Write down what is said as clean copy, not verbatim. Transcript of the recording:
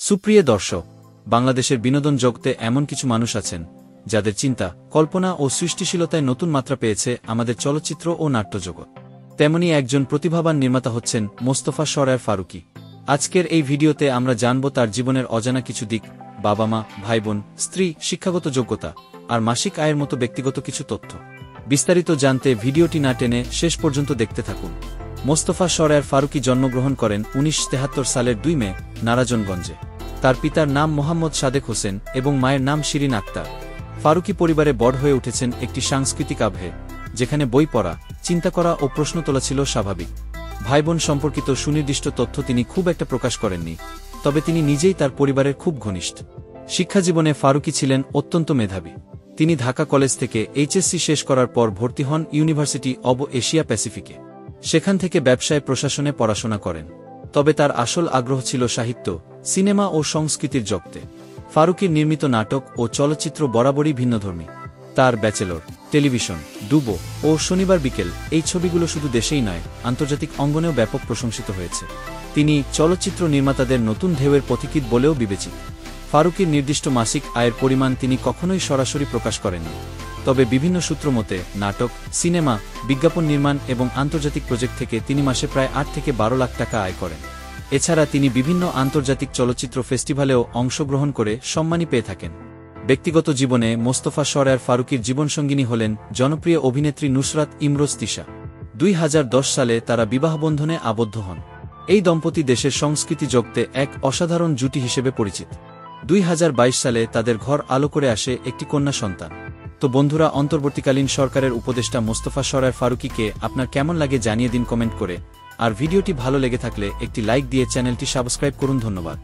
সুপ্রিয় দর্শক, বাংলাদেশের বিনোদন জগতে এমন কিছু মানুষ আছেন যাদের চিন্তা, কল্পনা ও সৃষ্টিশীলতায় নতুন মাত্রা পেয়েছে আমাদের চলচ্চিত্র ও নাট্যজগৎ। তেমনি একজন প্রতিভাবান নির্মাতা হচ্ছেন মোস্তফা সরয়ার ফারুকী। আজকের এই ভিডিওতে আমরা জানব তার জীবনের অজানা কিছু দিক, বাবা মা, ভাই বোন, স্ত্রী, শিক্ষাগত যোগ্যতা আর মাসিক আয়ের মতো ব্যক্তিগত কিছু তথ্য। বিস্তারিত জানতে ভিডিওটি না টেনে শেষ পর্যন্ত দেখতে থাকুন। মোস্তফা সরয়ার ফারুকী জন্মগ্রহণ করেন 1973 সালের 2 মে নারায়ণগঞ্জে। তার পিতার নাম মোহাম্মদ সাদেক হোসেন এবং মায়ের নাম শিরিন আক্তার। ফারুকী পরিবারে বড় হয়ে উঠেছেন একটি সাংস্কৃতিক আবহে, যেখানে বই পড়া, চিন্তা করা ও প্রশ্ন তোলা ছিল স্বাভাবিক। ভাই বোন সম্পর্কিত সুনির্দিষ্ট তথ্য তিনি খুব একটা প্রকাশ করেননি, তবে তিনি নিজেই তার পরিবারের খুব ঘনিষ্ঠ। শিক্ষাজীবনে ফারুকী ছিলেন অত্যন্ত মেধাবী। তিনি ঢাকা কলেজ থেকে এইচএসসি শেষ করার পর ভর্তি হন ইউনিভার্সিটি অব এশিয়া প্যাসিফিকে। সেখান থেকে ব্যবসায় প্রশাসনে পড়াশোনা করেন। তবে তার আসল আগ্রহ ছিল সাহিত্য, সিনেমা ও সংস্কৃতির জগতে। ফারুকীর নির্মিত নাটক ও চলচ্চিত্র বরাবরই ভিন্নধর্মী। তার ব্যাচেলর, টেলিভিশন, ডুবো ও শনিবার বিকেল এই ছবিগুলো শুধু দেশেই নয়, আন্তর্জাতিক অঙ্গনেও ব্যাপক প্রশংসিত হয়েছে। তিনি চলচ্চিত্র নির্মাতাদের নতুন ঢেউয়ের পথিকৃৎ বলেও বিবেচিত। ফারুকীর নির্দিষ্ট মাসিক আয়ের পরিমাণ তিনি কখনোই সরাসরি প্রকাশ করেননি, তবে বিভিন্ন সূত্র মতে নাটক, সিনেমা, বিজ্ঞাপন নির্মাণ এবং আন্তর্জাতিক প্রজেক্ট থেকে তিনি মাসে প্রায় 8 থেকে 12 লাখ টাকা আয় করেন। এছাড়া তিনি বিভিন্ন আন্তর্জাতিক চলচ্চিত্র ফেস্টিভ্যালেও অংশগ্রহণ করে সম্মানী পেয়ে থাকেন। ব্যক্তিগত জীবনে মোস্তফা সরয়ার ফারুকীর জীবনসঙ্গিনী হলেন জনপ্রিয় অভিনেত্রী নুসরাত ইমরোজ তিশা। 2010 সালে তারা বিবাহবন্ধনে আবদ্ধ হন। এই দম্পতি দেশের সংস্কৃতি জগতে এক অসাধারণ জুটি হিসেবে পরিচিত। 2022 সালে তাদের ঘর আলো করে আসে একটি কন্যা সন্তান। তো বন্ধুরা, অন্তর্বর্তীকালীন সরকারের উপদেষ্টা মোস্তফা সরয়ার ফারুকীকে আপনার কেমন লাগে জানিয়ে দিন কমেন্ট করে। আর ভিডিওটি ভালো লেগে থাকলে একটি লাইক দিয়ে চ্যানেলটি সাবস্ক্রাইব করুন। ধন্যবাদ।